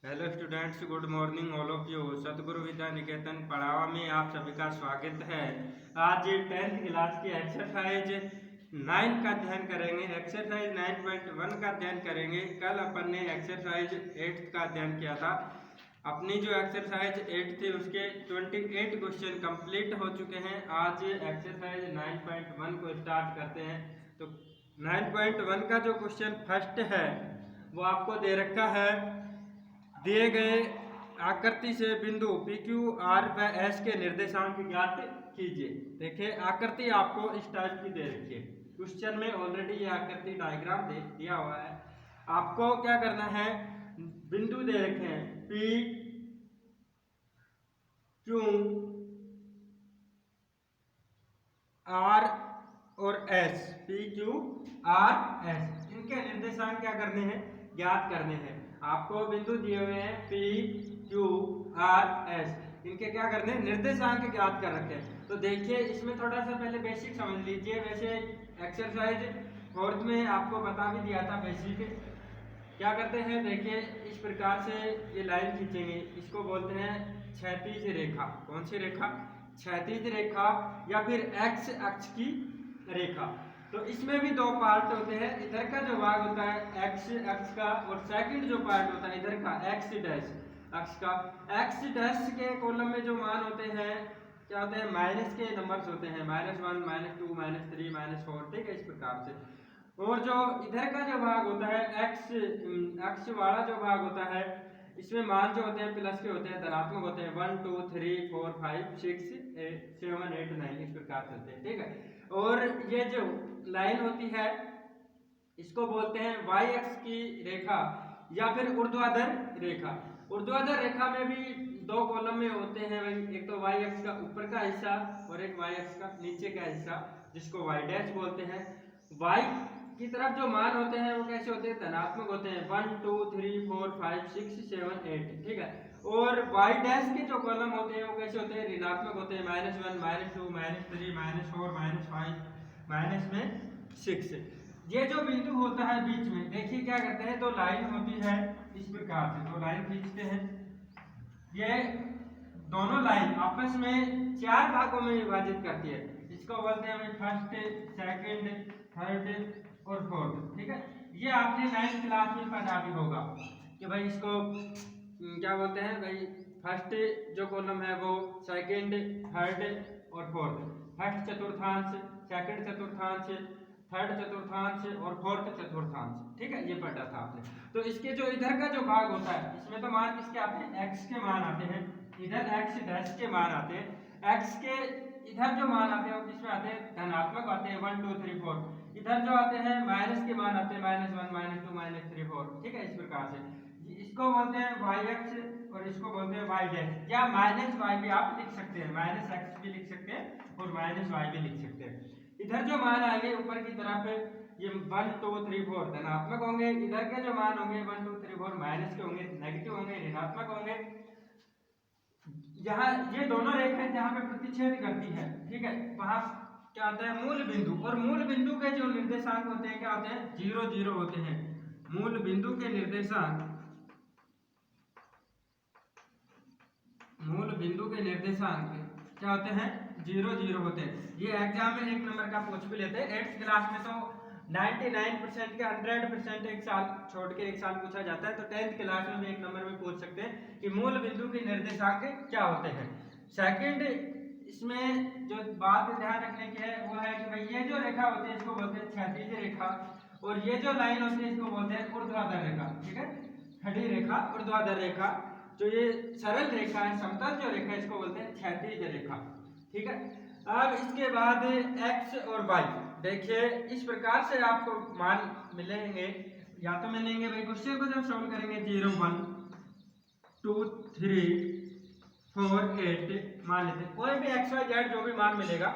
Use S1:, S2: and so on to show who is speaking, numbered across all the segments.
S1: Hello students, good morning all of you. सतगुरु विद्या निकेतन पढ़ावा में आप सभी का स्वागत है। आज 10th क्लास की एक्सरसाइज 9 का अध्ययन करेंगे। एक्सरसाइज 9.1 का अध्ययन करेंगे। कल अपन ने एक्सरसाइज 8 का अध्ययन किया था। अपनी जो एक्सरसाइज 8 थी उसके 28 क्वेश्चन कंप्लीट हो चुके हैं। आज एक्सरसाइज 9.1 को स्टार्ट करते हैं। तो 9.1 का जो क्वेश्चन फर्स्ट है वो आपको दे रखा है। दिए गए आकृति से बिंदु पी क्यू आर व एस के निर्देशांक ज्ञात कीजिए। देखिए आकृति आपको इस टाइप की दे रखी है। क्वेश्चन में ऑलरेडी ये आकृति डायग्राम दे दिया हुआ है। आपको क्या करना है, बिंदु दे रखे हैं पी क्यू आर और S. P Q R S इनके निर्देशांक क्या करने हैं, ज्ञात करने हैं। आपको बिंदु दिए हुए हैं पी क्यू आर एस, इनके क्या करने हैं, निर्देशांक ज्ञात कर रखे हैं। तो देखिए इसमें थोड़ा सा पहले बेसिक समझ लीजिए। वैसे एक्सरसाइज 4th में आपको बता भी दिया था बेसिक। क्या करते हैं, देखिए इस प्रकार से ये लाइन खींचेंगे, इसको बोलते हैं क्षैतिज रेखा। कौन सी रेखा, क्षैतिज रेखा या फिर एक्स अक्ष की रेखा। तो इसमें भी दो पार्ट होते हैं। इधर का जो भाग होता है एक्स अक्ष का और सेकंड जो पार्ट होता है इधर का एक्स डैश अक्ष का। एक्स डैश के कॉलम में जो मान होते हैं क्या होते हैं, माइनस के नंबर्स होते हैं, -1 -2 -3 -4, ठीक है, इस प्रकार से। और जो इधर का जो भाग होता है एक्स अक्ष वाला जो भाग होता है, इसमें मान जो होते हैं प्लस के होते हैं, धनात्मक होते हैं। 1 2 3 4 5 6 7 8 9 इस प्रकार चलते हैं, ठीक है। और ये जो लाइन होती है इसको बोलते हैं वाई एक्स की रेखा या फिर ऊर्ध्वाधर रेखा। ऊर्ध्वाधर रेखा में भी दो कॉलम में होते हैं, एक तो वाई एक्स का ऊपर का हिस्सा और एक वाई एक्स का नीचे का हिस्सा, जिसको वाई डैश बोलते हैं। वाई की तरफ जो मान होते हैं वो कैसे होते हैं, धनात्मक होते हैं। 1 2 3 4 5 6 7 8, ठीक है। और वाई डैश के जो कॉलम होते हैं वो कैसे होते हैं, ऋणात्मक होते हैं। -1 -2 -3 -4 -5 -6। ये जो बिंदु होता है बीच में, देखिए क्या करते हैं, तो लाइन होती है इस प्रकार से, तो लाइन खींचते हैं। ये दोनों लाइन आपस में 4 भागों में विभाजित करती है। इसको बोलते हैं फर्स्ट, सेकंड, थर्ड और फोर्थ, ठीक है। ये आपने 9th क्लास में पढ़ा भी होगा कि भाई इसको क्या बोलते हैं भाई, फर्स्ट जो कॉलम है वो सेकंड, थर्ड और फोर्थ। फर्स्ट चतुर्थांश, सेकंड चतुर्थांश, थर्ड चतुर्थांश और फोर्थ चतुर्थांश, ठीक है, ये पढ़ा था आपने। तो इसके जो इधर का जो भाग होता है इसमें तो मान किसके आते हैं, एक्स के मान आते हैं। इधर एक्स डैश के मान आते हैं। एक्स के इधर जो मान आते हैं वो किसमें आते हैं, धनात्मक आते हैं, 1 2 3 4। इधर जो आते हैं माइनस के मान आते हैं, -1 -2 -3 4, ठीक है, इस प्रकार से। इसको बोलते हैं वाई एक्स और इसको बोलते हैं वाई डैश, या माइनस वाई भी आप लिख सकते हैं, माइनस एक्स भी लिख सकते हैं और माइनस वाई भी लिख सकते हैं। इधर जो मान आएंगे ऊपर की तरफ ये 1 2 3 4 धनात्मक होंगे। इधर के जो मान होंगे 1 2 3 4 माइनस के होंगे, नेगेटिव होंगे, ऋणात्मक होंगे। जहां ये दोनों रेखाएं जहां पे प्रतिच्छेद करती है, ठीक है, वहां क्या होता है, मूल बिंदु। और मूल बिंदु के जो निर्देशांक होते हैं क्या होते हैं, 0 0 होते हैं। मूल बिंदु के निर्देशांक, मूल बिंदु के निर्देशांक क्या होते हैं, 0 0 होते हैं। ये एग्जाम में 1 नंबर का पूछ भी लेते हैं। 8th क्लास में तो 99% के 100% एक साल छोड़ के एक साल पूछा जाता है। तो 10th क्लास में भी 1 नंबर में पूछ सकते हैं कि मूल बिंदु के निर्देशांक क्या होते हैं। सेकंड, इसमें जो बात ध्यान रखने की है वो है कि भाई ये जो रेखा होती है इसको बोलते हैं क्षैतिज रेखा, और ये जो लाइन होती है इसको बोलते हैं ऊर्ध्वाधर रेखा, ठीक है, खड़ी रेखा, ऊर्ध्वाधर रेखा। जो ये सरल रेखा है, समतल जो रेखा है, इसको बोलते हैं क्षैतिज रेखा, ठीक है। अब इसके बाद एक्स और वाई, देखिए इस प्रकार से आपको मान मिलेंगे, या तो मिलेंगे भाई क्वेश्चन को जब सॉल्व करेंगे 0 1 2 3 4 8 मान लेते हैं, कोई भी एक्स वाई जेड जो भी मान मिलेगा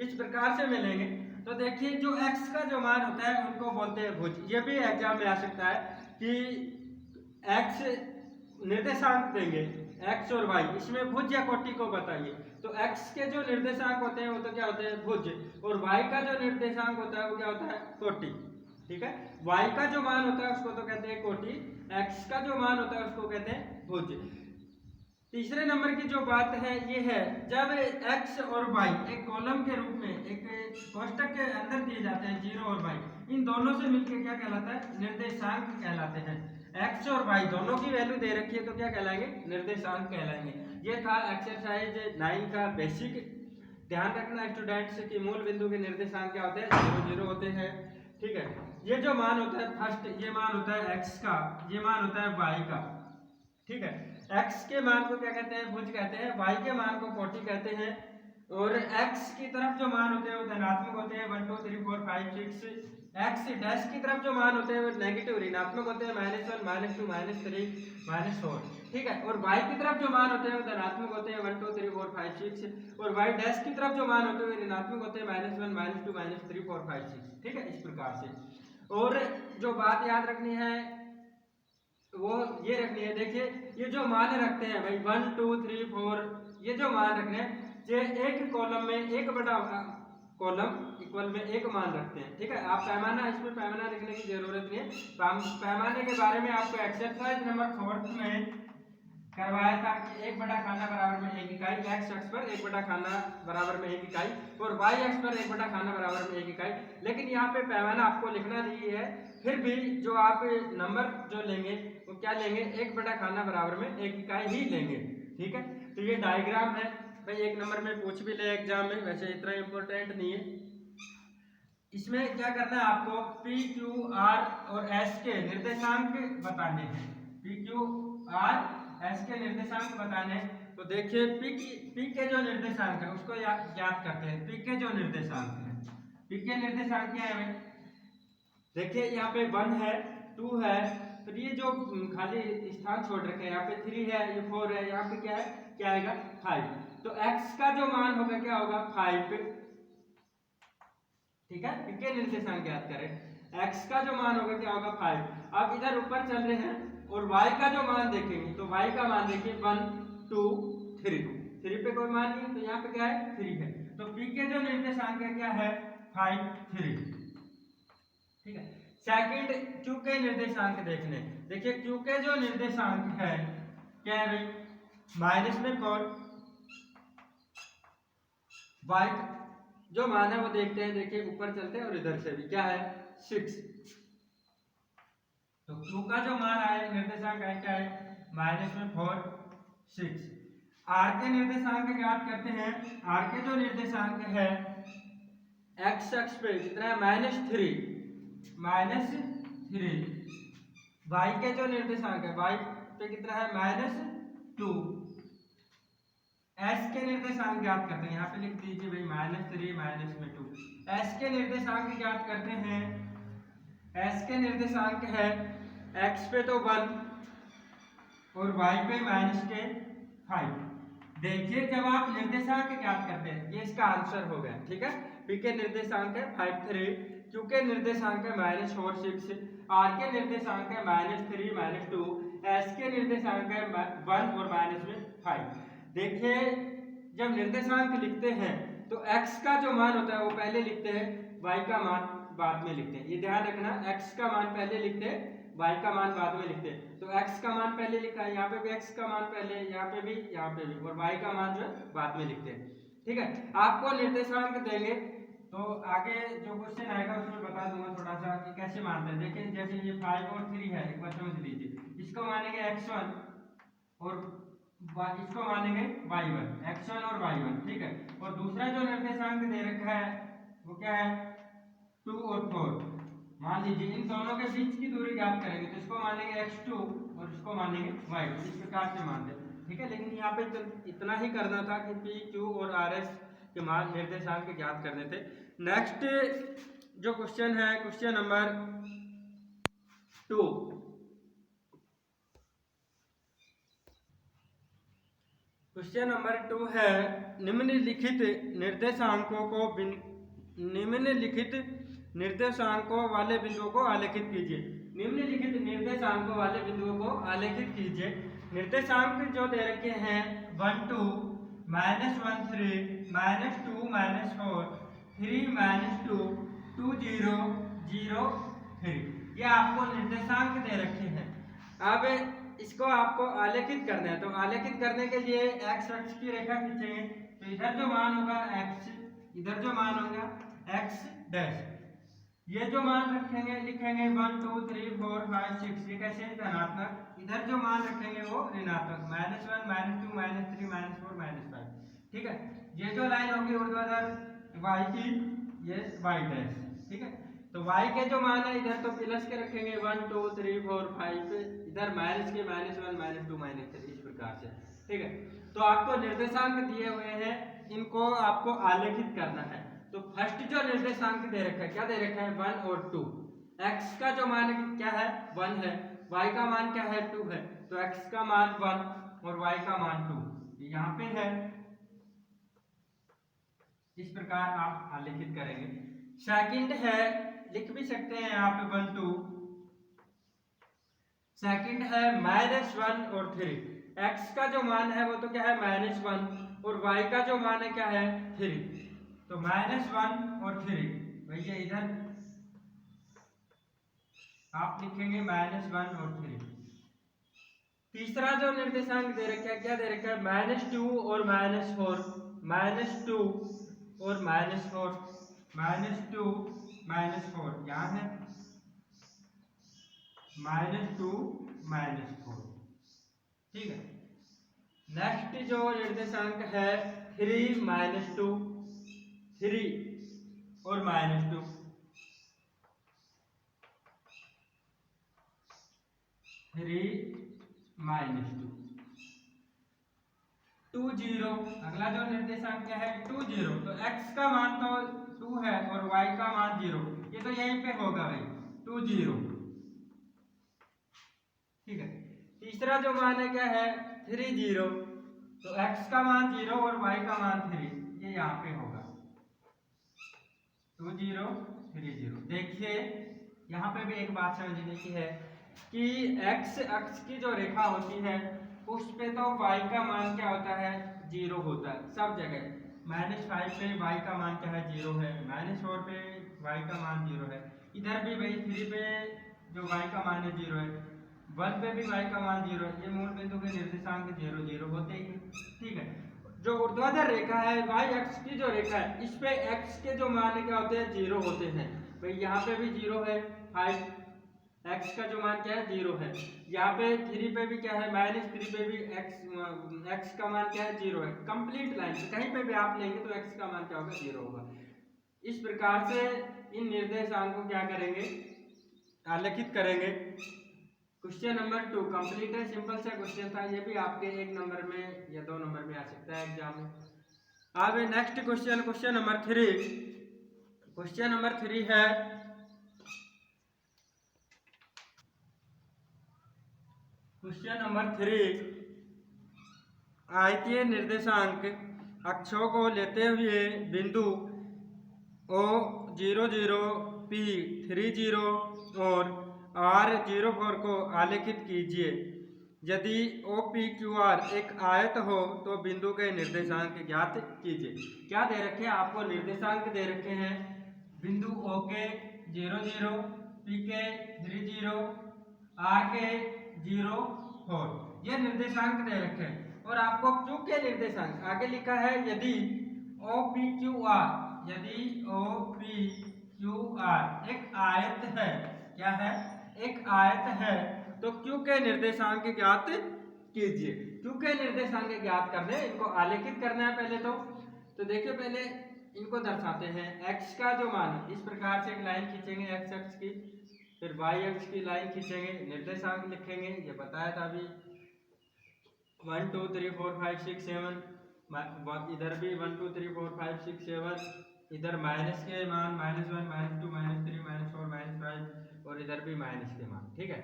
S1: इस प्रकार से मिलेंगे। तो देखिए जो एक्स का जो मान होता है उनको बोलते हैं भुज। ये भी एग्जाम में आ सकता है कि एक्स निर्देशांक देंगे एक्स और वाई, इसमें भुज या कोटि को बताइए। तो एक्स के जो निर्देशांक होते हैं वो तो क्या होते हैं, भुज, और वाई का जो निर्देशांक होता है वो क्या होता है, कोटि। ठीक है। y का जो मान होता है उसको तो कहते हैं कोटि, x का जो मान होता है उसको कहते हैं भुज। तीसरे नंबर की जो बात है ये है, जब x और y एक कॉलम के रूप में एक कोष्टक के अंदर दिए जाते हैं, 0 और y, इन दोनों से मिलकर क्या कहलाता है, निर्देशांक कहलाते हैं। x और y दोनों की वैल्यू दे रखी है तो क्या कहलाएंगे, निर्देशांक कहलाएंगे। ये था एक्सरसाइज 9 का बेसिक। ध्यान रखना स्टूडेंट्स कि मूल बिंदु के निर्देशांक क्या होते हैं, 0 0 होते हैं। ठीक है, ये जो मान होता है फर्स्ट, ये मान होता है x का, ये मान होता है y का। ठीक है, x के मान को क्या कहते हैं, भुज कहते हैं, y के मान को कोटि कहते हैं। और x की तरफ जो मान होते हैं वो धनात्मक होते हैं, 1 2 3 4 5 6। x डैश की तरफ जो मान होते हैं वो नेगेटिव ऋणात्मक होते हैं, -1 -2 -3 -4। ठीक है, और y की तरफ जो मान होते हैं वो धनात्मक होते हैं, 1 2 3 4 5 6। और y डैश की तरफ जो मान होते हैं वो ऋणात्मक होते हैं, -1 -2 -3 4 5 6। ठीक है, इस प्रकार से। और जो बात याद रखनी है वो ये रखनी है, देखिए ये जो मान रखते हैं भाई 1 2 3 4, ये जो मान रखने हैं, ये एक कॉलम में एक बटा कॉलम इक्वल में एक मान रखते हैं। ठीक है, आप पैमाना, इसमें पैमाना लिखने की जरूरत नहीं है। पैमाने के बारे में आपको एक्सरसाइज नंबर 4 में करवाया था कि 1 बटा खाना बराबर में 1 इकाई, x अक्ष पर 1 बटा खाना बराबर में 1 इकाई और y अक्ष पर 1 बटा खाना बराबर में 1 इकाई। लेकिन यहाँ पे पैमाना आपको लिखना नहीं है, फिर भी जो आप नंबर जो लेंगे वो क्या लेंगे, 1 बटा खाना बराबर में 1 इकाई ही लेंगे। ठीक है, तो ये डायग्राम है भाई, 1 नंबर में पूछ भी ले एग्जाम में, वैसे इतना इम्पोर्टेंट नहीं है। इसमें क्या करना है आपको, पी क्यू आर और एस के निर्देशांक बताने हैं। पी क्यू आर एस के निर्देशांक बताने। तो देखिए पी के जो निर्देशांक है उसको याद करते हैं। पी के जो निर्देशांक है, पी के निर्देशांक क्या है, देखिए यहाँ पे 1 है, 2 है, फिर ये जो खाली स्थान छोड़ रखे हैं, यहाँ पे 3 है, ये 4 है, यहाँ पे क्या है, क्या आएगा 5। तो x का जो मान होगा क्या होगा 5। ठीक है, पी के निर्देशांक याद करें, x का जो मान होगा क्या होगा 5। अब इधर ऊपर चल रहे हैं और y का जो मान देखेंगे तो y का मान देखिए 1 2 3, 3 पे कोई मान नहीं तो यहाँ पे क्या है 3 है। तो p के जो निर्देशांक है क्या है 5 3। ठीक है, सेकंड q के निर्देशांक देखने, देखिए q के जो निर्देशांक है क्या है भाई, माइनस में 4, y जो मान है वो देखते हैं, देखिए ऊपर चलते हैं और इधर से भी क्या है 6। तो q का जो मान आए निर्देशांक है क्या है, माइनस में 4 6। r के निर्देशांक ज्ञात करते हैं, r के जो निर्देशांक है x अक्ष पे कितना है -3, y के जो निर्देशांक है y पे कितना है -2। s के निर्देशांक ज्ञात करते हैं, यहाँ पे लिख दीजिए भाई -3 -2। s के निर्देशांक ज्ञात करते हैं, s के निर्देशांक है x पे तो 1 और y पे -5। देखिए जब आप निर्देशांक ज्ञात करते हैं, ये इसका आंसर हो गया। ठीक है, p के निर्देशांक है 5 3, q के निर्देशांक है -4 6, r के निर्देशांक है -3 -2, s के निर्देशांक है 1 और -5। देखिए जब निर्देशांक लिखते हैं तो x का जो मान होता है वो पहले लिखते हैं, y का मान बाद में लिखते हैं। ये ध्यान रखना, x का मान पहले लिखते हैं, y का मान बाद में लिखते हैं। तो x का मान पहले लिखा है, यहाँ पे भी x का मान पहले, यहाँ पे भी, यहाँ पे भी, और y का मान जो है बाद में लिखते हैं। ठीक है, आपको निर्देशांक देंगे तो आगे जो क्वेश्चन आएगा उसमें बता दूंगा थोड़ा सा कि कैसे मानते हैं। देखिए जैसे ये 5 और 3 है, एक बार समझ लीजिए, इसको मानेंगे x1 और इसको मानेंगे y1, x1 और y1। ठीक है, और दूसरा जो निर्देशांक दे रखा है वो क्या है 2 और 4। मान लीजिए इन दोनों के बीच की दूरी ज्ञात करेंगे तो इसको मानेंगे x2 और इसको मानेंगे y2, इस प्रकार से मानते हैं। ठीक है, लेकिन यहाँ पे इतना ही करना था कि p q और r s के मान निर्देशांक ज्ञात करने थे। नेक्स्ट जो क्वेश्चन है, क्वेश्चन नंबर 2। क्वेश्चन नंबर 2 है, निम्नलिखित निर्देशांकों वाले बिंदुओं को आलेखित कीजिए। निम्नलिखित निर्देशांकों वाले बिंदुओं को आलेखित कीजिए। निर्देशांक जो दे रखे हैं 1 2 -1 3 -2 -4 3 -2 2 0 0 3। ये आपको निर्देशांक दे रखे हैं। अब इसको आपको आलेखित करना है, तो आलेखित करने के लिए एक्स अक्ष की रेखा खींचेंगे। तो इधर जो मान होगा x, इधर जो मान होगा x डैश, ये जो मान रखेंगे लिखेंगे 1 2 3 4 5 6, ये कैसे धनात्मक, इधर जो मान रखेंगे वो ऋणात्मक, -1 -2 -3 -4 -5। ठीक है, ये जो लाइन होगी ऊर्ध्वाधर y की, ये y डैश। ठीक है, तो y के जो मान है इधर तो प्लस के रखेंगे 1 2 3 4 5, इधर माइनस के -1 -2 -3, इस प्रकार से। ठीक है, तो आपको निर्देशांक दिए हुए हैं, इनको आपको आलेखित करना है। तो फर्स्ट जो निर्देशांक दे रखा है, क्या दे रखा है 1 और 2। x का जो मान क्या है 1 है, y का मान क्या है 2 है, तो x का मान 1 और y का मान 2 यहाँ पे है। इस प्रकार आप आलेखित करेंगे। सेकंड है, लिख भी सकते हैं यहाँ पे 1 2। सेकंड है -1 और 3। x का जो मान है वो तो क्या है -1 और y का जो मान है क्या है 3। तो -1 और 3, भैया इधर आप लिखेंगे -1 और 3। तीसरा जो निर्देशांक दे रखा है, क्या दे रखा है -2 और -4, -2 और -4, -2 -4 यहाँ है, -2 -4। ठीक है, नेक्स्ट जो निर्देशांक है 3 -2, 3 और -2, 3 -2 2 0। अगला जो निर्देशांक क्या है 2 0। तो x का मान तो 2 है और y का मान 0, ये तो यहीं पे होगा भाई 2 0। ठीक है, तीसरा जो मान है क्या है 3 0। तो x का मान 0 और y का मान 3, ये यहाँ पे होगा 2 0 3 0। देखिए यहाँ पे भी एक बात समझने की है कि x अक्ष की जो रेखा होती है उस पे तो y का मान क्या होता है 0 होता है सब जगह। -5 पे y का मान क्या है 0 है, -4 पे y का मान 0 है, इधर भी भाई 3 पे जो y का मान है 0 है, 1 पे भी y का मान 0 है। ये मूल बिंदु के निर्देशांक 0 0 होते ही। ठीक है, जो ऊर्ध्वाधर रेखा है y अक्ष की जो रेखा है इस पे x के जो मान क्या होते हैं 0 होते हैं। भाई यहाँ पे भी 0 है, 5 x का जो मान क्या है 0 है, यहाँ पे 3 पे भी क्या है -3 पे भी x का मान क्या है 0 है। कंप्लीट लाइन से कहीं पे भी आप लेंगे तो x का मान क्या होगा 0 होगा। इस प्रकार से इन निर्देशांक को क्या करेंगे आलेखित करेंगे। क्वेश्चन नंबर 2 कंप्लीट है, सिंपल सा क्वेश्चन था, ये भी आपके 1 नंबर में या 2 नंबर में आ सकता है एग्जाम में। अब next question, question number 3। Question number 3 है क्वेश्चन नंबर 3, आयतीय निर्देशांक अक्षों को लेते हुए बिंदु O 0 0 P 3 0 और R 0 4 को आलेखित कीजिए। यदि OPQR एक आयत हो तो बिंदु के निर्देशांक ज्ञात कीजिए। क्या दे रखे हैं आपको निर्देशांक दे रखे हैं, बिंदु O के 0 0, P के 3 0, R के 0 4, ये निर्देशांक दे रखे हैं। और आपको Q के निर्देशांक आगे लिखा है, यदि OPQR, यदि OPQR एक आयत है, क्या है एक आयत है, तो Q के निर्देशांक ज्ञात कीजिए। Q के निर्देशांक ज्ञात करने, इनको आलेखित करना है पहले तो देखिए पहले इनको दर्शाते हैं। x का जो मान इस प्रकार से एक लाइन खींचेंगे x अक्ष की, फिर y अक्ष की लाइन खींचेंगे, निर्देशांक लिखेंगे, ये बताया था अभी 1 2 3 4 5 6 7, इधर भी 1 2 3 4 5 6 7, इधर माइनस के मान -1 -2 -3 -4 -5 और इधर भी माइनस के मान। ठीक है,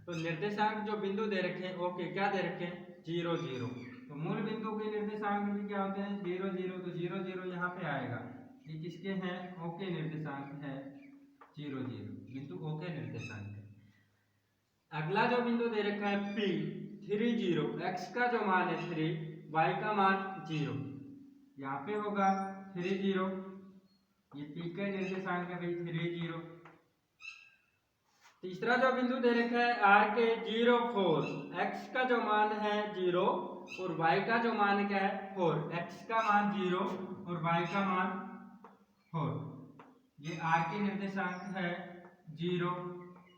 S1: तो निर्देशांक जो बिंदु दे रखे हैं ओके क्या दे रखे हैं 0 0। तो मूल बिंदु के निर्देशांक भी क्या होते हैं 0 0, तो 0 0 यहाँ पे आएगा, ये किसके हैं ओके निर्देशांक है 0 0, बिंदु ओके निर्देशांक है। अगला जो बिंदु दे रखा है P 3 0, x का जो मान है 3, y का मान 0, यहाँ पे होगा 3 0, ये P का निर्देशांक है भाई 3 0। तीसरा जो बिंदु दे रखा है आर के 0 4, एक्स का जो मान है 0 और वाई का जो मान क्या है 4, एक्स का मान 0 और वाई का मान 4, ये आर के निर्देशांक है 0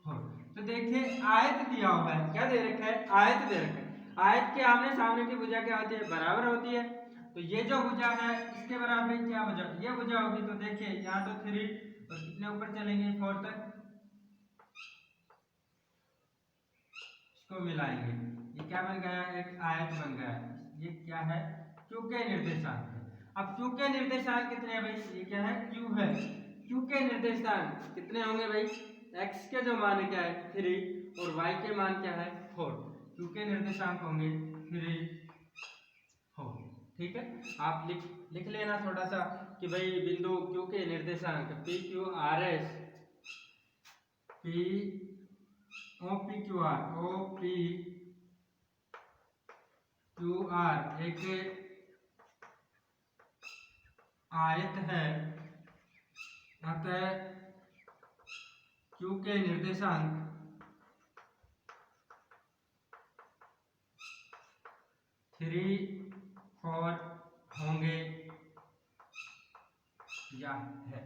S1: 4। तो देखिए आयत दिया हुआ है, क्या दे रखा है, आयत दे रखा है। आयत के आमने सामने की भुजा क्या होती है, बराबर होती है। तो ये जो भुजा है इसके बराबर क्या भुजा, ये भुजा होगी। तो देखिए यहाँ तो 3 और कितने ऊपर चलेंगे 4 तक, इसको मिलाएंगे, ये क्या बन गया, एक आयत बन गया। ये क्या है, क्यू के निर्देशांक है। अब क्यू के निर्देशांक कितने हैं भाई, ये क्या है, क्यू है। क्यू के निर्देशांक कितने होंगे भाई, एक्स के जो मान क्या है 3 और वाई के मान क्या है 4। क्यू के निर्देशांक होंगे 3 4। ठीक है, आप लिख लेना थोड़ा सा कि भाई बिंदु क्यू के निर्देशांक P Q R S, P O P Q R, O P Q R एक आयत है, अतः क्यू के निर्देशांक 3 4 होंगे या है।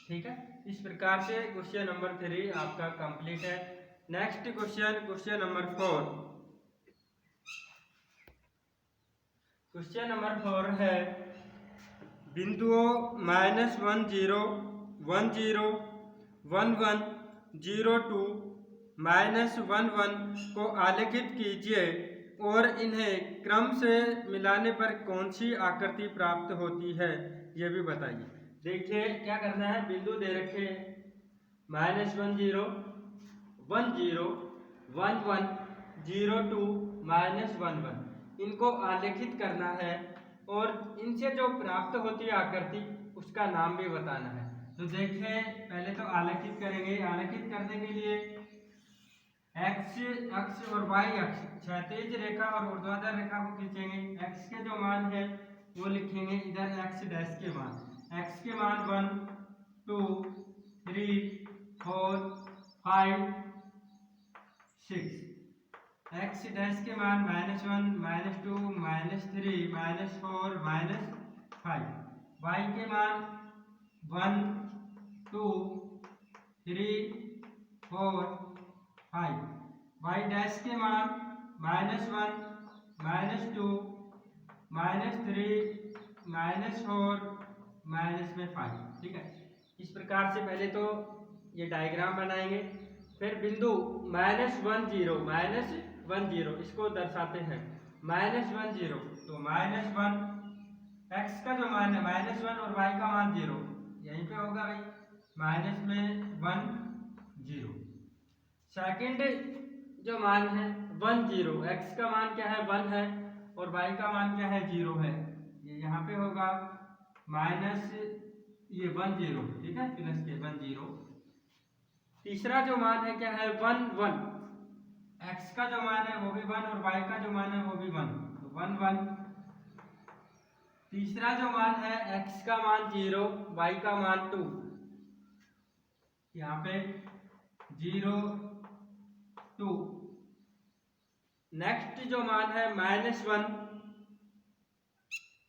S1: ठीक है, इस प्रकार से क्वेश्चन नंबर 3 आपका कंप्लीट है। Next question, question number 4। Question number 4 है बिंदुओं -1 0 1 0 1 1 0 2 -1 1 को आलेखित कीजिए और इन्हें क्रम से मिलाने पर कौन सी आकृति प्राप्त होती है, ये भी बताइए। देखिए क्या करना है, बिंदु दे रखे -1 0 1 0 1 1 0 2 -1 1, इनको आलेखित करना है और इनसे जो प्राप्त होती है आकृति उसका नाम भी बताना है। तो देखिए पहले तो आलेखित करेंगे। आलेखित करने के लिए एक्स अक्ष और वाई अक्ष, क्षैतिज रेखा और ऊर्ध्वाधर रेखा को खींचेंगे। एक्स के जो मान है वो लिखेंगे इधर, एक्स डैश के मान, एक्स के मान 1 2 3 4 5 6, एक्स डैश के मान -1 -2 -3 -4 -5, वाई के मान 1 2 3 4 5, वाई डैश के मान -1 -2 -3 -4 -5। ठीक है, इस प्रकार से पहले तो ये डायग्राम बनाएंगे, फिर बिंदु -1 0 इसको दर्शाते हैं। -1 0 तो -1, एक्स का जो मान है -1 और वाई का मान 0, यहीं पे होगा भाई, माइनस में 1 0। सेकंड जो मान है 1 0, एक्स का मान क्या है 1 है और वाई का मान क्या है 0 है, ये यहाँ पे होगा माइनस ये 1 0। ठीक है, प्लस के 1 0। तीसरा जो मान है क्या है 1 1, एक्स का जो मान है वो भी 1 और वाई का जो मान है वो भी 1, तो 1 1। तीसरा जो मान है एक्स का मान 0 वाई का मान 2, यहाँ पे 0 2। नेक्स्ट जो मान है -1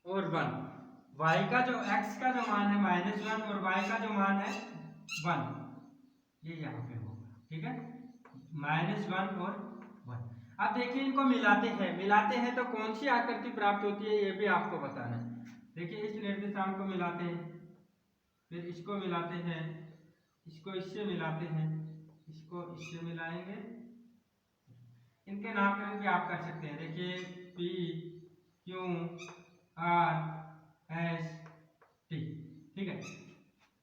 S1: और 1, वाई का जो एक्स का जो मान है -1 और वाई का जो मान है 1, ये यहाँ पे होगा। ठीक है, -1 और 1। अब देखिए इनको मिलाते हैं तो कौन सी आकृति प्राप्त होती है ये भी आपको बताना है। देखिए इस निर्देशांक को मिलाते हैं, फिर इसको मिलाते हैं, इसको इससे मिलाते हैं, इसको इससे मिलाएंगे, इनके नामकरण भी आप कर सकते हैं। देखिए P Q R S T. ठीक है,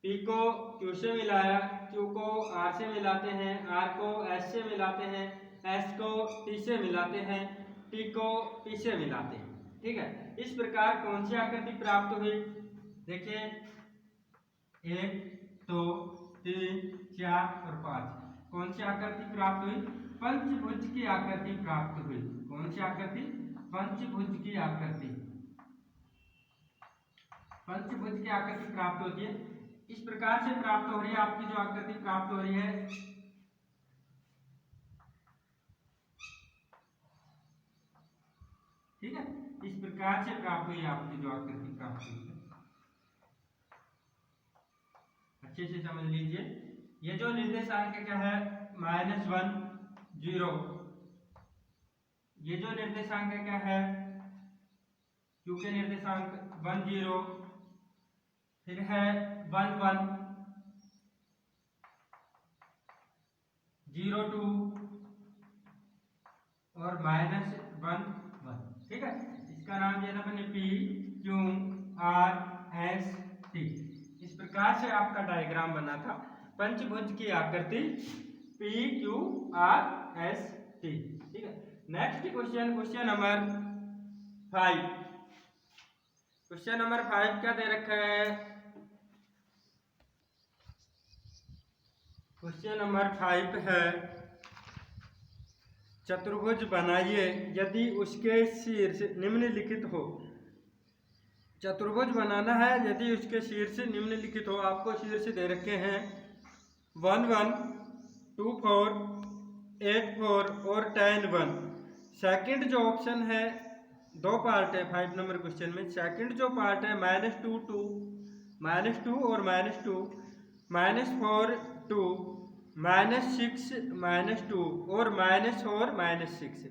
S1: पी को क्यू से मिलाया, क्यू को आर से मिलाते हैं, आर को एस से मिलाते हैं, एस को टी से मिलाते हैं, टी को पी से मिलाते हैं। ठीक है, इस प्रकार कौन सी आकृति प्राप्त हुई, देखिए 1 2 3 4 और 5, कौन सी आकृति प्राप्त हुई, पंचभुज की आकृति प्राप्त हुई। कौन सी आकृति, पंचभुज की आकृति, पंचभुज की आकृति प्राप्त होती है। इस प्रकार से प्राप्त हो रही है आपकी जो आकृति प्राप्त हो रही है ठीक है, इस प्रकार से प्राप्त हुई आपकी जो आकृति प्राप्त हुई है। अच्छे से समझ लीजिए, ये जो निर्देशांक क्या है -1 0, ये जो निर्देशांक क्या है क्यू के निर्देशांक 1 0, फिर है 1 1 0 2 और -1 1। ठीक है, इसका नाम दिया था मैंने P Q R S T. इस प्रकार से आपका डायग्राम बना था पंचभुज की आकृति P Q R S T. ठीक है, next question, question number 5। Question number 5 क्या दे रखा है? क्वेश्चन नंबर 5 है, चतुर्भुज बनाइए यदि उसके शीर्ष निम्नलिखित हो। चतुर्भुज बनाना है यदि उसके शीर्ष निम्नलिखित हो। आपको शीर्ष दे रखे हैं 1 1 2 4 8 4 और 10 1। सेकंड जो ऑप्शन है, दो पार्ट है 5 नंबर क्वेश्चन में। सेकंड जो पार्ट है -2 2 -2 और -2, -4 2, -6 -2 और -6।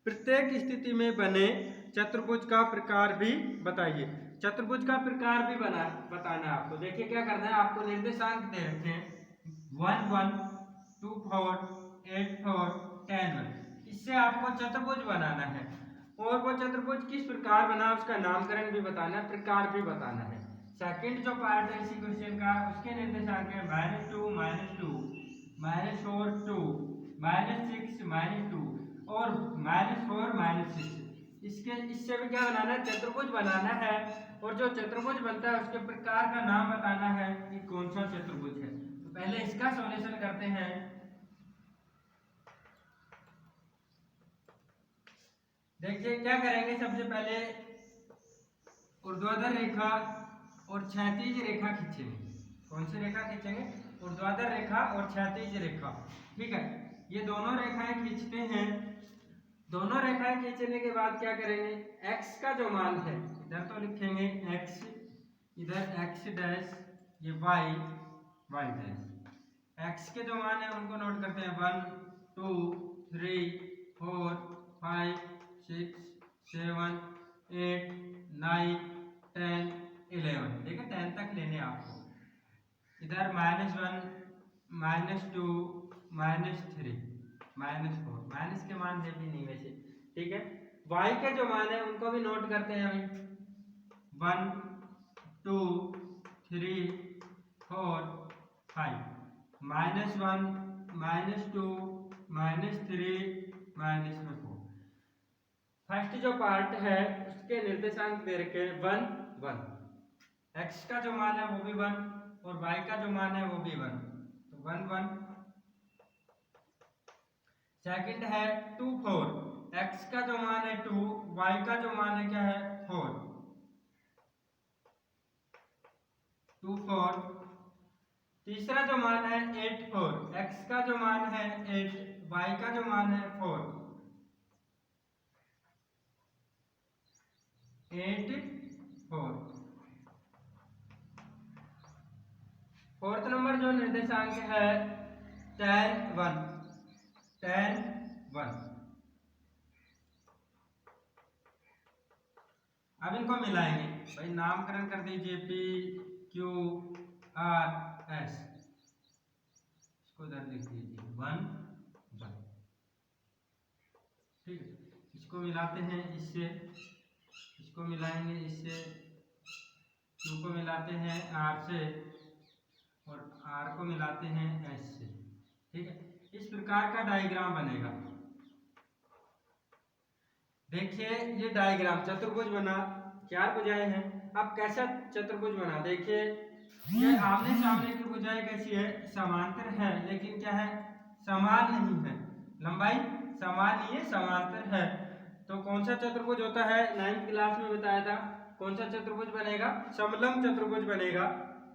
S1: प्रत्येक स्थिति में बने चतुर्भुज का प्रकार भी बताइए। चतुर्भुज का प्रकार भी बताना है आपको। देखिए क्या करना है, आपको निर्देशांक दे रखे हैं 1 1 2 4 8 4 10 1। इससे आपको चतुर्भुज बनाना है और वो चतुर्भुज किस प्रकार बना उसका नामकरण भी बताना है, प्रकार भी बताना है। सेकंड जो पार्ट है इसी क्वेश्चन का, उसके निर्देशांक है -2 -2 -4 2 -6 -2 और -4 -6। इससे भी क्या बनाना है, चतुर्भुज बनाना है। और जो चतुर्भुज बनता है उसके प्रकार का नाम बताना है कि कौन सा चतुर्भुज है। तो पहले इसका सॉल्यूशन करते हैं। देखिए क्या करेंगे, सबसे पहले ऊर्ध्वाधर रेखा और क्षैतिज रेखा खींचेंगे। कौन सी रेखा खींचेंगे? ऊर्ध्वाधर रेखा और क्षैतिज रेखा। ठीक है, ये दोनों रेखाएं खींचते हैं। दोनों रेखाएं खींचने के बाद क्या करेंगे, x का जो मान है इधर तो लिखेंगे x, इधर x डैश, ये y डैश। x के जो मान है उनको नोट करते हैं 1 2 3 4 5 6 7 8 9 10 11। ठीक है, 10 तक लेने आपको। इधर -1 -2 -3 -4, माइनस के मान है भी नहीं वैसे। ठीक है, y के जो मान है उनको भी नोट करते हैं अभी 1 2 3 4 5 -1 -2 -3 -4। फर्स्ट जो पार्ट है उसके निर्देशांक दे रखे हैं 1 1। x का जो मान है वो भी 1 और y का जो मान है वो भी 1, तो 1 1। सेकंड है 2 4, x का जो मान है 2, y का जो मान है क्या है 4, 2 4। तीसरा जो मान है 8 4, x का जो मान है 8, y का जो मान है 4, 8 4। फोर्थ नंबर जो निर्देशांक है 10 1 10 1। अब इनको मिलाएंगे भाई, नामकरण कर दीजिए पी क्यू आर एस। इसको इधर लिख दीजिए 1 1। ठीक है, इसको मिलाते हैं इससे, इसको मिलाएंगे इससे, क्यू को मिलाते हैं आर से और आर को मिलाते हैं एस से। ठीक है, इस प्रकार का डायग्राम बनेगा। देखिए ये डायग्राम चतुर्भुज बना, 4 भुजाएं हैं। अब कैसा चतुर्भुज बना, देखिए ये आमने सामने की भुजाएं कैसी है, समांतर है, लेकिन क्या है, समान नहीं है। लंबाई समान नहीं है, समांतर है। तो कौन सा चतुर्भुज होता है, 9th क्लास में बताया था। कौन सा चतुर्भुज बनेगा, समलंब चतुर्भुज बनेगा।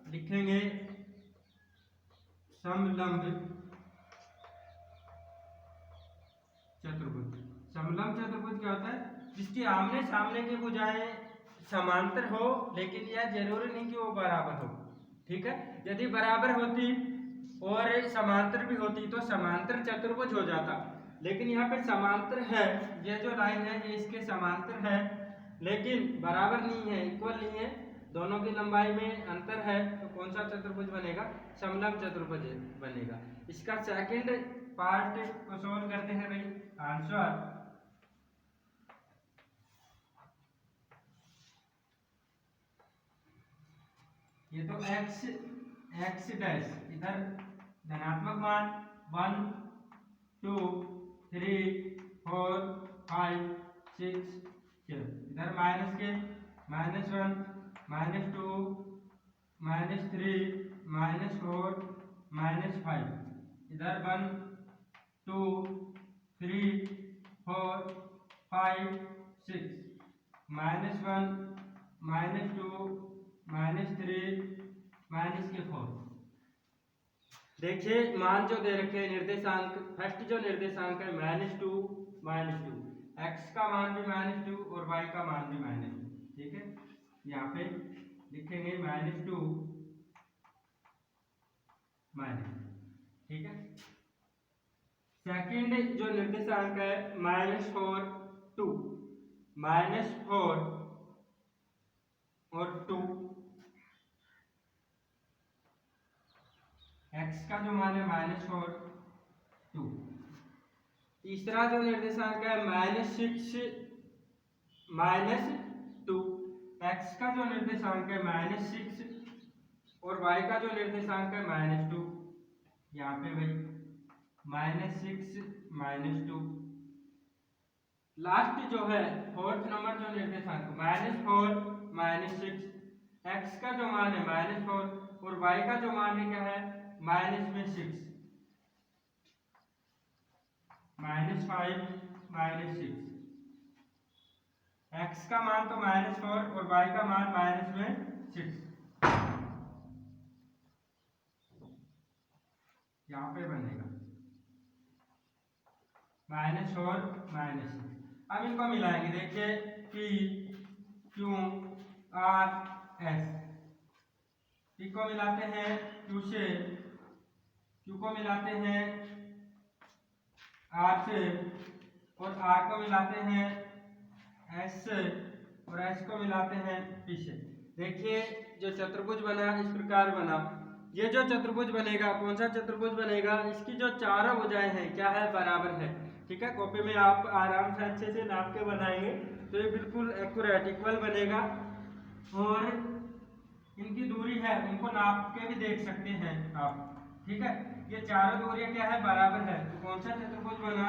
S1: लिखेंगे समलंब चतुर्भुज। समलंब चतुर्भुज क्या होता है? जिसकी आमने सामने की भुजाएं समांतर हो, लेकिन यह जरूरी नहीं कि वो बराबर हो। ठीक है, यदि बराबर होती और समांतर भी होती तो समांतर चतुर्भुज हो जाता, लेकिन यहाँ पे समांतर है, ये जो लाइन है ये इसके समांतर है, लेकिन बराबर नहीं है, इक्वल नहीं है, दोनों की लंबाई में अंतर है। तो कौन सा चतुर्भुज बनेगा? समलंब चतुर्भुज बनेगा। इसका सेकंड पार्ट को सोल्व करते हैं भाई। आंसर ये तो x डैश, इधर धनात्मक मान 1 2 3 4 5 6 7, इधर माइनस के -1 -2 -3 -4 -5, इधर 1 2 3 4 5 6 -1 -2 -3 -4। देखिए मान जो दे रखे हैं निर्देशांक, फर्स्ट जो निर्देशांक है -2 -2, x का मान भी -2 और y का मान भी -2। ठीक है, यहाँ पे लिखेंगे -2 -2। ठीक है, सेकंड जो निर्देशांक है -4 2, -4 और 2, x का जो मान है -4 2। तीसरा जो निर्देशांक है -6 -2, x का जो निर्देशांक है -6 और y का जो निर्देशांक है -2। यहाँ पे भाई -6 -2। लास्ट जो है फोर्थ नंबर जो निर्देशांक -4 -6, x का जो मान है -4 और y का जो मान है क्या है? -6 -5 -6। x का मान तो -4 और y का मान -6। यहाँ पे बनेगा -4 -6। अब इनको मिलाएंगे, देखिए P Q R S, P को मिलाते हैं Q से, Q को मिलाते हैं R से और R को मिलाते हैं S से और S को मिलाते हैं P से। देखिए जो चतुर्भुज बना इस प्रकार बना। ये जो चतुर्भुज बनेगा कौन सा चतुर्भुज बनेगा? इसकी जो चारों भुजाएं हैं क्या है? बराबर है। ठीक है, कॉपी में आप आराम से अच्छे से नाप के बनाएंगे तो ये बिल्कुल एक्यूरेट इक्वल बनेगा। और इनकी दूरी है उनको नाप के भी देख सकते हैं आप। ठीक है, ये चारों दूरियां क्या है? बराबर है। तो कौन सा चतुर्भुज बना?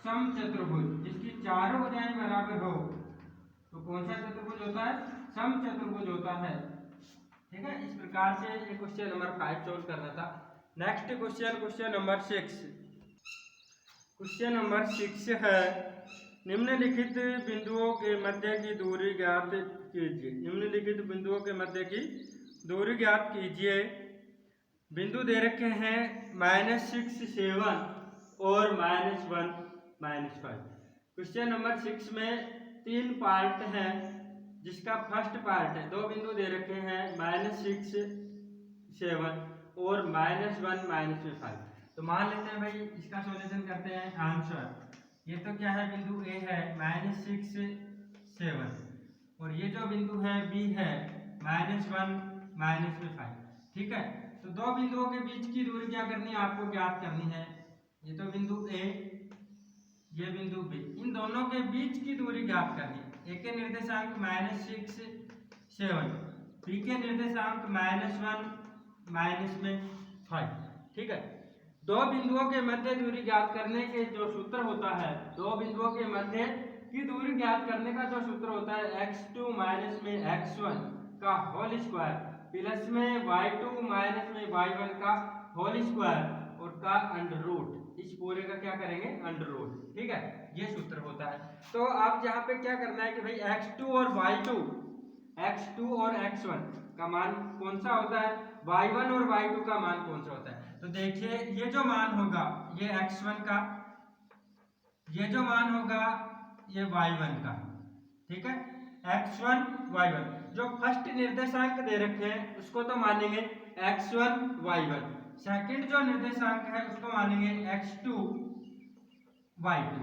S1: सम चतुर्भुज। जिसकी चारों भुजाएं बराबर हो तो कौन सा चतुर्भुज होता है? सम चतुर्भुज होता है। ठीक है, इस प्रकार से ये क्वेश्चन नंबर 5 सोल्व करना था। Next question number 6। Question number 6 है, निम्नलिखित बिंदुओं के मध्य की दूरी ज्ञात कीजिए। निम्नलिखित बिंदुओं के मध्य की दूरी ज्ञात कीजिए। बिंदु दे रखे हैं -6 7 और -1 -5। क्वेश्चन नंबर 6 में 3 पार्ट हैं, जिसका फर्स्ट पार्ट है, 2 बिंदु दे रखे हैं -6 7 और -1 -5। तो मान लेते हैं भाई, इसका सॉल्यूशन करते हैं। आंसर ये तो क्या है? बिंदु ए है -6 7 और ये जो बिंदु है बी है -1 -5। ठीक है, तो 2 बिंदुओं के बीच की दूरी क्या करनी है? आपको ज्ञात करनी है। ये तो बिंदु ए, ये बिंदु बी, इन दोनों के बीच की दूरी ज्ञात करनी है। ए के निर्देशांक -6 7, बी के निर्देशांक -1 -5। ठीक है, 2 बिंदुओं के मध्य दूरी ज्ञात करने के जो सूत्र होता है, 2 बिंदुओं के मध्य की दूरी ज्ञात करने का जो सूत्र होता है, x2 माइनस में x1 का होल स्क्वायर प्लस में y2 माइनस में y1 का होल स्क्वायर और का अंडर रूट। इस पूरे का क्या करेंगे? Under root. ठीक है, ये सूत्र होता है। तो आप यहाँ पे क्या करना है कि भाई x2 और y2, x2 और x1 का मान कौन सा होता है, y1 और y2 का मान कौन सा होता है। तो देखिए ये जो मान होगा ये x1 का, ये जो मान होगा ये y1 का, ठीक है, x1 y1। जो फर्स्ट निर्देशांक दे रखे हैं उसको तो मानेंगे x1 y1, सेकंड जो निर्देशांक है उसको मानेंगे x2 y2,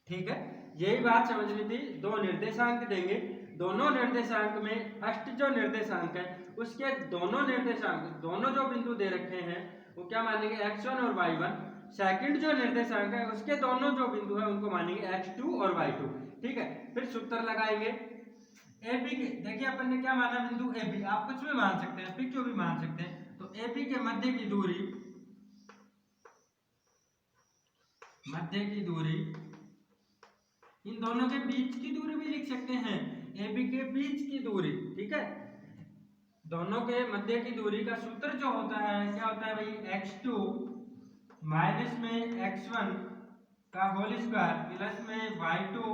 S1: ठीक है। यही बात समझनी थी। दो निर्देशांक देंगे, दोनों निर्देशांक में फर्स्ट जो निर्देशांक है उसके दोनों निर्देशांक, दोनों जो बिंदु दे रखे हैं वो क्या मानेंगे x1 और y1। सेकंड जो निर्देशांक है उसके दोनों जो बिंदु है उनको मानेंगे x2 और y2, ठीक है। फिर सूत्र लगाएंगे ए बी के, देखिए अपन ने क्या माना, बिंदु ए बी, आप कुछ भी मान सकते हैं, पी क्यू भी मान सकते हैं। तो ए बी के मध्य की दूरी, इन दोनों के बीच की दूरी भी लिख सकते हैं, ए बी के बीच की दूरी, ठीक है। दोनों के मध्य की दूरी का सूत्र जो होता है क्या होता है भाई, x2 माइनस में x1 का होल स्क्वायर प्लस में y2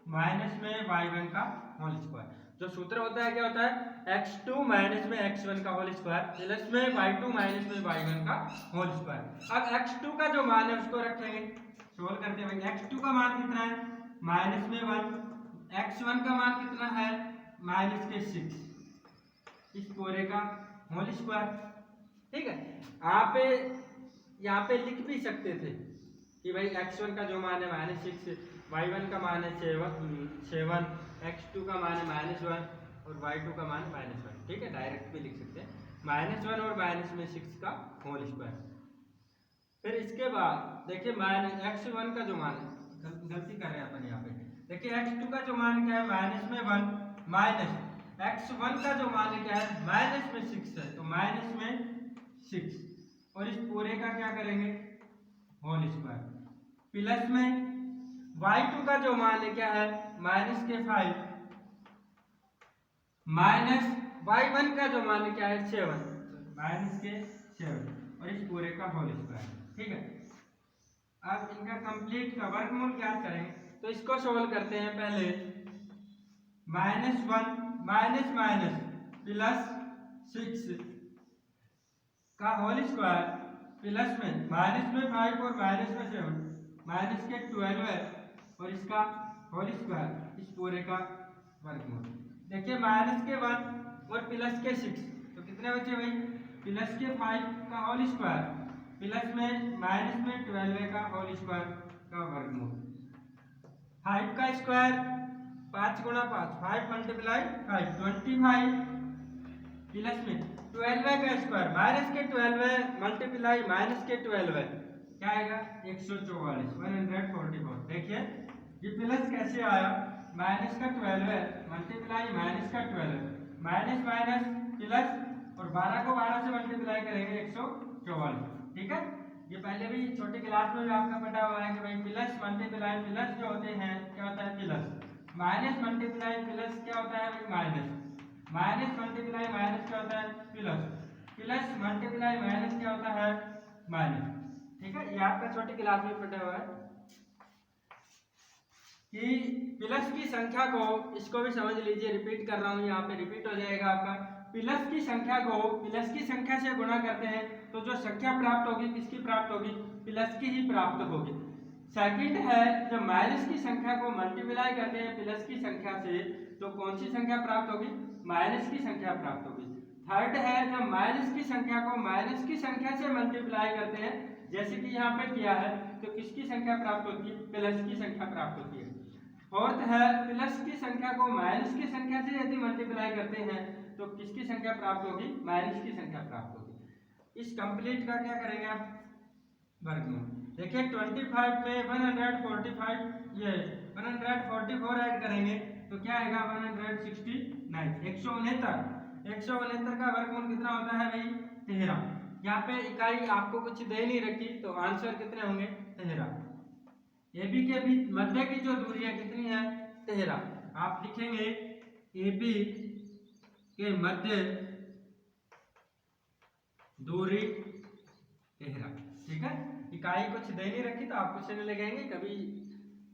S1: माइनस में y1 का होल स्क्वायर। जो सूत्र होता है क्या होता है, x2 माइनस में x1 का होल स्क्वायर प्लस में y2 माइनस में y1 का होल स्क्वायर। अब x2 का जो मान है उसको रखेंगे, सोल्व करते हैं भाई। x2 का मान कितना है, माइनस में 1, x1 का मान कितना है, माइनस के 6, इस पूरे का होल स्क्वायर, ठीक है। आप यहाँ पे लिख भी सकते थे कि भाई x1 का जो मान है -6, y1 का मान है 7, x2 का मान है -1 और y2 का मान है -1, ठीक है। डायरेक्ट भी लिख सकते हैं, -1 और -6 का होल स्क्वायर। फिर इसके बाद देखिए x1 का जो मान है, गलती कर रहे हैं अपन यहाँ पे, देखिए x2 का जो मान क्या है, -1 माइनस x1 का जो मान क्या है, -6 है, तो -6 और इस पूरे का क्या करेंगे, होल स्क्वायर, प्लस में y2 का जो मान है क्या है, -5 माइनस y1 का जो मान क्या है 7, -7 और इस पूरे का होल स्क्वायर, ठीक है। अब इनका कंप्लीट का वर्गमूल ज्ञात करेंगे, तो इसको सोल्व करते हैं। पहले -1 माइनस माइनस +6 का होल स्क्वायर प्लस में -5 और -7 माइनस के 12 है और इसका होल स्क्वायर, इस पूरे का वर्गमूल। देखिए -1 और +6 तो कितने बचे भाई, +5 का होल स्क्वायर प्लस में -12 का होल स्क्वायर का वर्गमूल। 5 का स्क्वायर 5 गुणा 5, 5 मल्टीप्लाई 5 25 प्लस में 12 का स्क्वायर माइनस के 12 मल्टीप्लाई माइनस के 12 क्या आएगा 144 144। देखिए ये प्लस कैसे आया, माइनस का 12 मल्टीप्लाई माइनस का 12 माइनस माइनस प्लस और 12 को 12 से मल्टीप्लाई करेंगे 144, ठीक है। ये पहले भी छोटी क्लास में भी आपका पता हुआ है कि भाई प्लस मल्टीप्लाई प्लस जो होते हैं क्या होता है प्लस, माइनस मल्टीप्लाई प्लस क्या होता है भाई माइनस, माइनस मल्टीप्लाई माइनस क्या होता है प्लस, प्लस मल्टीप्लाई माइनस क्या होता है माइनस, ठीक है। ये आपका छोटी क्लास में पढ़ा हुआ है कि प्लस की संख्या को, इसको भी समझ लीजिए, रिपीट कर रहा हूँ, यहाँ पे रिपीट हो जाएगा आपका। प्लस की संख्या को प्लस की संख्या से गुणा करते हैं तो जो संख्या प्राप्त होगी किसकी प्राप्त होगी, प्लस की ही प्राप्त होगी। सेकंड है जब माइनस की संख्या को मल्टीप्लाई करते हैं प्लस की संख्या से तो कौन सी संख्या प्राप्त होगी, माइनस की संख्या प्राप्त होगी। थर्ड है जब माइनस की संख्या को माइनस की संख्या से मल्टीप्लाई करते हैं जैसे कि यहाँ पे किया है तो किसकी संख्या प्राप्त होती है, प्लस की संख्या प्राप्त होती है। फोर्थ है प्लस की संख्या को माइनस की संख्या से यदि मल्टीप्लाई करते हैं तो किसकी संख्या प्राप्त होगी, माइनस की संख्या प्राप्त होगी। इस कंप्लीट का क्या करेंगे आप, वर्गमूल। देखिए 25 में 145 ये 144 ऐड करेंगे तो क्या आएगा 169, 169 का वर्गमूल कितना होता है भाई 13। यहाँ पे इकाई आपको कुछ दे नहीं रखी तो आंसर कितने होंगे 13। ए बी के बीच मध्य की जो दूरी है कितनी है 13। आप लिखेंगे ए बी के मध्य दूरी 13, ठीक है। इकाई कुछ दे नहीं रखी तो आप कुछ नहीं लगाएंगे, कभी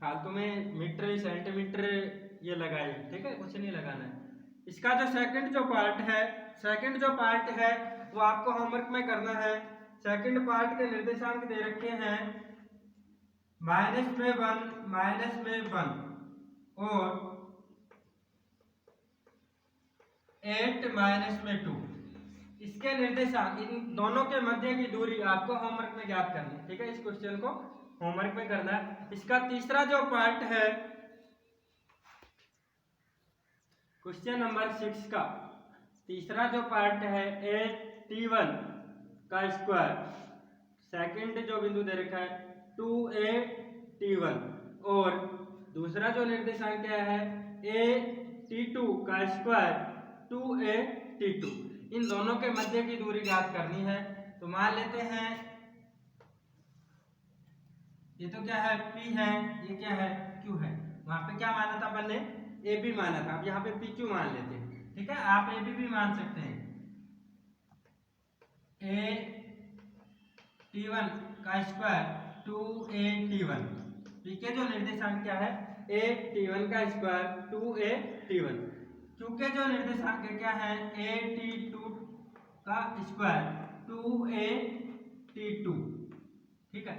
S1: फालतू में मीटर सेंटीमीटर ये लगाए, ठीक है, कुछ नहीं लगाना है। इसका जो सेकंड जो पार्ट है वो आपको होमवर्क में करना है। सेकंड पार्ट के निर्देशांक दे रखे हैं माइनस में 1 और 8 माइनस में 2, इसके निर्देशांक, इन दोनों के मध्य की दूरी आपको होमवर्क में ज्ञात करनी है। ठीक है, इस क्वेश्चन को होमवर्क में करना है। इसका तीसरा जो पार्ट है क्वेश्चन नंबर 6 का तीसरा जो पार्ट है 8t1 का स्क्वायर, सेकंड जो बिंदु दे रखा है 2a-t1 और दूसरा जो निर्देशांक क्या है a-t2 का स्क्वायर 2a-t2, इन दोनों के मध्य की दूरी ज्ञात करनी है। तो मान लेते हैं ये तो क्या है P है, ये क्या है Q है। वहां पे क्या माना था अपन ने AB माना था, अब यहाँ पे PQ मान लेते हैं। ठीक है, आप AB भी मान सकते हैं। a-t1 का स्क्वायर 2a-t1, P के जो निर्देशांक क्या है a-t1 का स्क्वायर 2a-t1, Q के जो निर्देशांक क्या है a-t2 का स्क्वायर 2a-t2। ठीक है,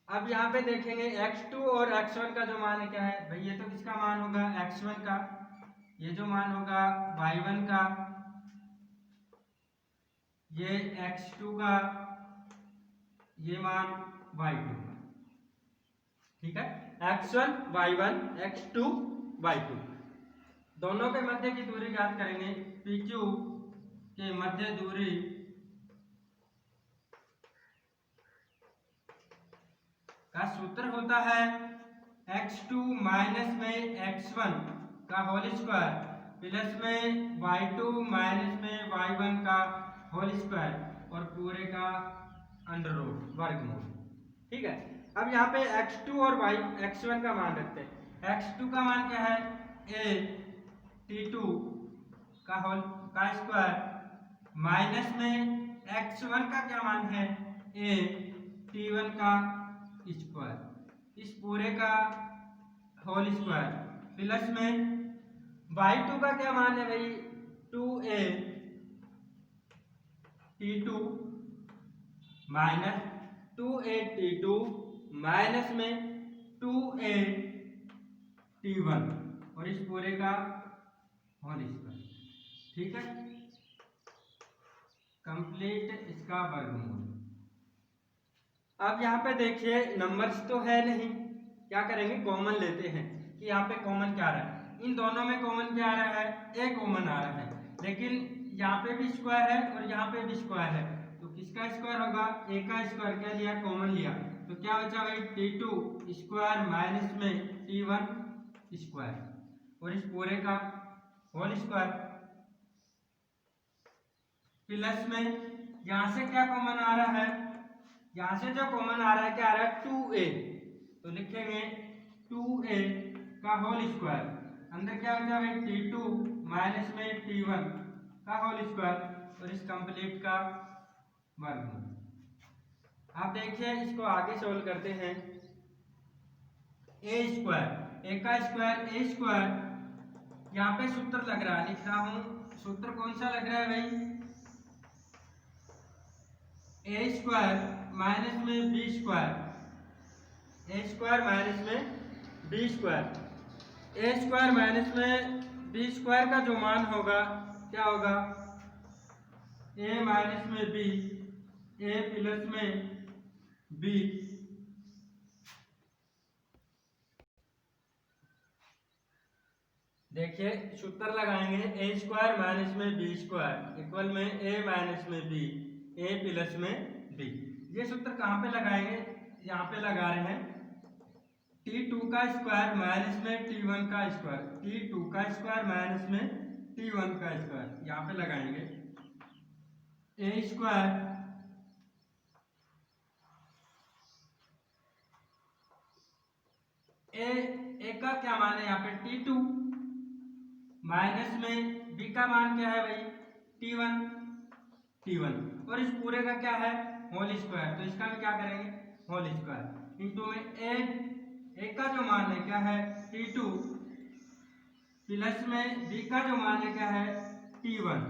S1: अब यहाँ पे देखेंगे x2 और x1 का जो मान है क्या है भाई, ये तो किसका मान होगा x1 का, ये जो मान होगा y1 का, ये x2 का, ये मान y2 का। ठीक है, x1 y1 x2 y2, दोनों के मध्य की दूरी ज्ञात करेंगे। PQ के मध्य दूरी का सूत्र होता है x2 माइनस में x1 का होल स्क्वायर प्लस में y2 माइनस में y1 का होल स्क्वायर और पूरे का अंडर रूट वर्गमूल। ठीक है, अब यहाँ पे x2 और x1 का मान रखते हैं। x2 का मान क्या है a-t2 का स्क्वायर माइनस में x1 का क्या मान है a-t1 का स्क्वायर, इस पूरे का होल स्क्वायर प्लस में y2 का क्या मान है भाई 2a-t2 माइनस 2a-t2 माइनस में 2a-t1 और इस पूरे का होल स्क्वायर। ठीक है, कंप्लीट इसका वर्गमूल। अब यहाँ पे देखिए नंबर्स तो है नहीं, क्या करेंगे कॉमन लेते हैं कि यहाँ पे कॉमन क्या आ रहा है, इन दोनों में कॉमन क्या आ रहा है a कॉमन आ रहा है, लेकिन यहाँ पे भी स्क्वायर है और यहाँ पे भी स्क्वायर है, तो किसका स्क्वायर होगा a का स्क्वायर, क्या लिया कॉमन लिया, तो क्या बचा भाई t2 स्क्वायर माइनस में t1 स्क्वायर और इस पूरे का होल स्क्वायर प्लस में यहाँ से क्या कॉमन आ रहा है, यहाँ से जो कॉमन आ रहा है क्या आ रहा है 2a, तो लिखेंगे 2a का होल स्क्वायर, अंदर क्या बचा भाई t2 माइनस में t1 का होल स्क्वायर और इस कंप्लीट का वर्गमूल। आप देखिए इसको आगे सोल्व करते हैं। a स्क्वायर, a का स्क्वायर a स्क्वायर, यहाँ पे सूत्र लग रहा है, लिख रहा हूं सूत्र कौन सा लग रहा है भाई a स्क्वायर माइनस में b square, a square minus में b square, a square minus में b स्क्वायर का जो मान होगा क्या होगा a माइनस में b, a प्लस में b, देखिए सूत्र लगाएंगे a स्क्वायर माइनस में b स्क्वायर इक्वल में a माइनस में b, a प्लस में b। ये सूत्र कहाँ पे लगाएंगे, यहाँ पे लगा रहे हैं t2 का स्क्वायर माइनस में t1 का स्क्वायर, t2 का स्क्वायर माइनस में t1 का स्क्वायर, यहाँ पे लगाएंगे a स्क्वायर a का क्या मान है यहाँ पे t2 माइनस में b का मान क्या है भाई t1 और इस पूरे का क्या है होल स्क्वायर, तो इसका भी क्या करेंगे होल स्क्वायर इंटू में a का जो मान है क्या है t2 प्लस में b का जो मान है क्या है t1,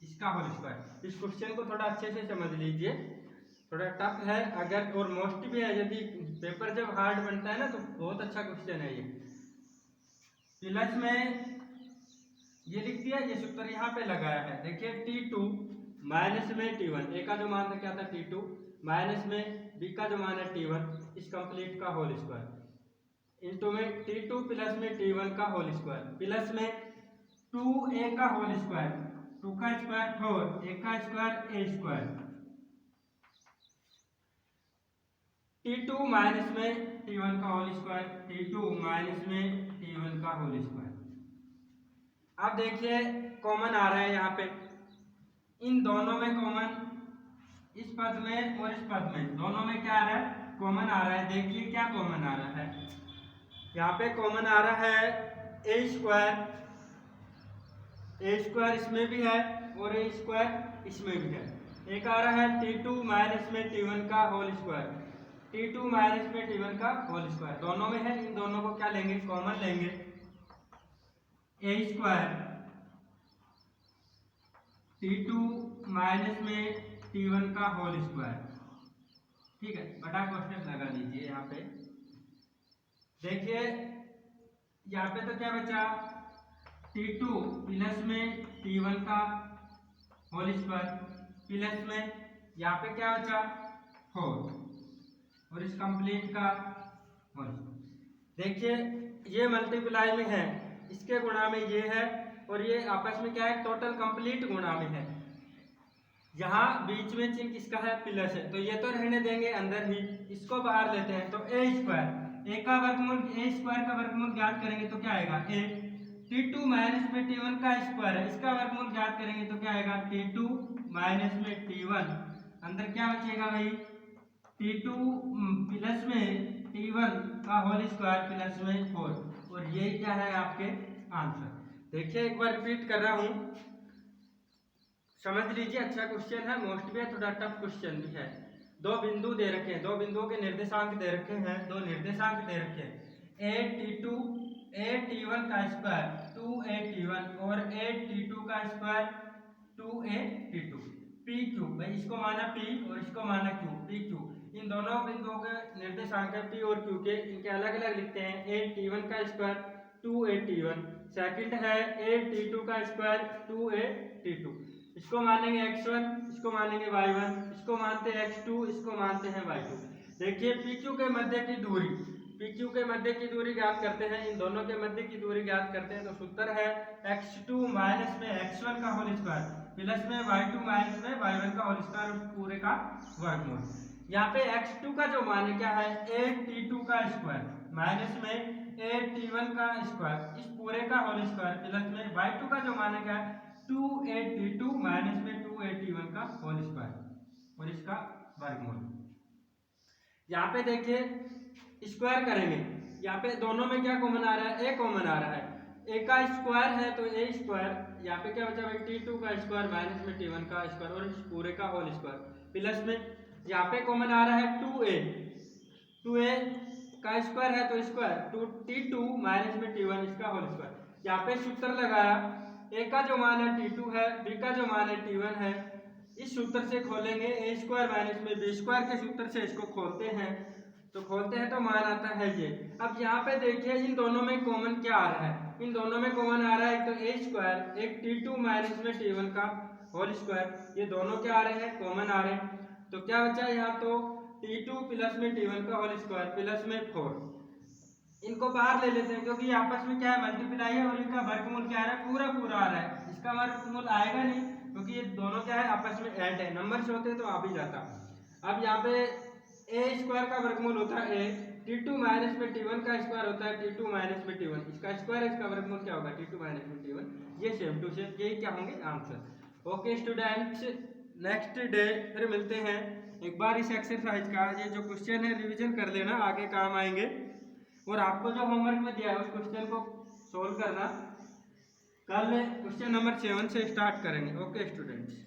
S1: इसका होल स्क्वायर। इस क्वेश्चन को थोड़ा अच्छे से समझ लीजिए। थोड़ा टफ है अगर, और मोस्ट भी है। यदि पेपर जब हार्ड बनता है ना तो बहुत अच्छा क्वेश्चन है ये। प्लस में ये लिख दिया, ये सूत्र यहाँ पे लगाया है। देखिए T2 माइनस में T1, ए का जो मान था क्या था T2, माइनस में बी का जो मान है T1, इस कंप्लीट का होल स्क्वायर, इंटू में T2 प्लस में T1 का होल स्क्वायर, प्लस में 2a का होल स्क्वायर, 2 का स्क्वायर 4, a का square a square, T2 minus में T1 का होल स्क्वायर, T2 माइनस में T1 का होल स्क्वायर। अब देखिए कॉमन आ रहा है यहाँ पे, इन दोनों में कॉमन, इस पद में और इस पद में, दोनों में क्या आ रहा है, कॉमन आ रहा है। देखिए क्या कॉमन आ रहा है, यहाँ पे कॉमन आ रहा है ए स्क्वायर, ए स्क्वायर इसमें भी है और ए स्क्वायर इसमें भी है। एक आ रहा है T2 माइनस में T1 का होल स्क्वायर, T2 माइनस में T1 का होल स्क्वायर, दोनों में है। इन दोनों को क्या लेंगे, कॉमन लेंगे, ए स्क्वायर T2 माइनस में T1 का होल स्क्वायर, ठीक है, बटा क्वेश्चन लगा दीजिए यहाँ पे। देखिए यहाँ पे तो क्या बचा, T2 प्लस में T1 का होल स्क्वायर, प्लस में यहाँ पे क्या बचा 4 और इस कंप्लीट का होल। देखिए ये मल्टीप्लाई में है, इसके गुणा में ये है, और ये आपस में क्या है, टोटल कंप्लीट गुणा में है। यहाँ बीच में चिन्ह किसका है, प्लस है, तो ये तो रहने देंगे अंदर ही, इसको बाहर लेते हैं। तो ए स्क्वायर, ए का वर्गमूल, ए स्क्वायर का वर्गमूल ज्ञात करेंगे तो क्या आएगा ए। T2 माइनस में T1 का स्क्वायर है, इसका वर्गमूल ज्ञात करेंगे तो क्या आएगा T2 माइनस में T1, अंदर क्या बचेगा भाई T2 प्लस में T1 का होल स्क्वायर प्लस में 4, और यही क्या है आपके आंसर। देखिए एक बार रिपीट कर रहा हूं, समझ लीजिए, अच्छा क्वेश्चन है, मोस्ट भी है, थोड़ा टफ क्वेश्चन भी है। दो बिंदु दे रखे हैं, दो बिंदुओं के निर्देशांक दे रखे हैं, दो निर्देशांक दे रखे हैं, T1 का स्क्वायर 2AT1 और T2 का स्क्वायर 2AT2, PQ, भाई इसको माना P और इसको माना Q, PQ, इन दोनों बिंदुओं के निर्देशांक है P और Q के, इनके अलग अलग लिखते हैं। T1 का स्क्वायर 2AT1, सेकंड है T2 का स्क्वायर 2AT2, इसको मानेंगे x1, इसको मानेंगे y1, इसको मानते हैं x2, इसको मानते हैं y2। देखिए PQ के मध्य की दूरी, PQ के मध्य की दूरी ज्ञात करते हैं, इन दोनों के मध्य की दूरी ज्ञात करते हैं, तो सूत्र है x2 माइनस में x1 का होल स्क्वायर प्लस में y2 माइनस में y1 का होल स्क्वायर, उस पूरे का वर्गमूल। यहाँ पे x2 का जो मान है क्या है T2 का स्क्वायर माइनस में T1 का स्क्वायर, इस पूरे का होल स्क्वायर, प्लस में y2 का जो मान है क्या है 2T2 माइनस में 2T1 का होल स्क्वायर और इसका वर्गमूल। यहाँ पे देखिए स्क्वायर करेंगे, यहाँ पे दोनों में क्या कॉमन आ रहा है, ए कॉमन आ रहा है, ए का स्क्वायर है तो ए स्क्वायर, यहाँ पे क्या बचा भाई T2 का स्क्वायर माइनस में T1 का स्क्वायर और इस पूरे का होल स्क्वायर, प्लस में यहाँ पे कॉमन आ रहा है 2a का स्क्वायर है तो स्क्वायर T2 माइनस में T1 इसका होल स्क्वायर। यहाँ पे सूत्र लगाया, ए का जो मान है T2 है, बी का जो मान है T1 है, इस सूत्र से खोलेंगे ए स्क्वायर माइनस में बी स्क्वायर के सूत्र से इसको खोलते हैं, तो खोलते हैं तो मान आता है ये। अब यहाँ पे देखिए इन दोनों में कॉमन क्या आ रहा है, इन दोनों में कॉमन आ रहा है एक तो ए स्क्वायर, एक T2 माइनस में T1 का होल स्क्वायर, ये दोनों क्या आ रहे हैं, कॉमन आ रहे हैं। तो क्या बचा यहाँ, तो T2 प्लस में T1 का होल स्क्वायर प्लस में 4, इनको बाहर ले लेते हैं क्योंकि आपस में क्या है मल्टीप्लाई है, और इनका वर्गमूल क्या है पूरा पूरा आ रहा है, इसका वर्गमूल आएगा नहीं क्योंकि ये दोनों क्या है आपस में ऐड है, नंबर से होते तो आ भी जाता। अब यहाँ पे ए स्क्वायर का वर्गमूल होता है T2 माइनस में T1 का स्क्वायर होता है T2 माइनस में T1, इसका स्क्वायर है, इसका वर्गमूल क्या होगा T2 माइनस में T1, ये सेम टू सेम यही क्या होंगे answer. Okay students, next day फिर मिलते हैं। एक बार इस एक्सरसाइज का ये जो क्वेश्चन है रिविजन कर लेना, आगे काम आएंगे, और आपको जो होमवर्क में दिया है उस क्वेश्चन को सोल्व करना। कल क्वेश्चन नंबर 7 से स्टार्ट करेंगे। Okay students.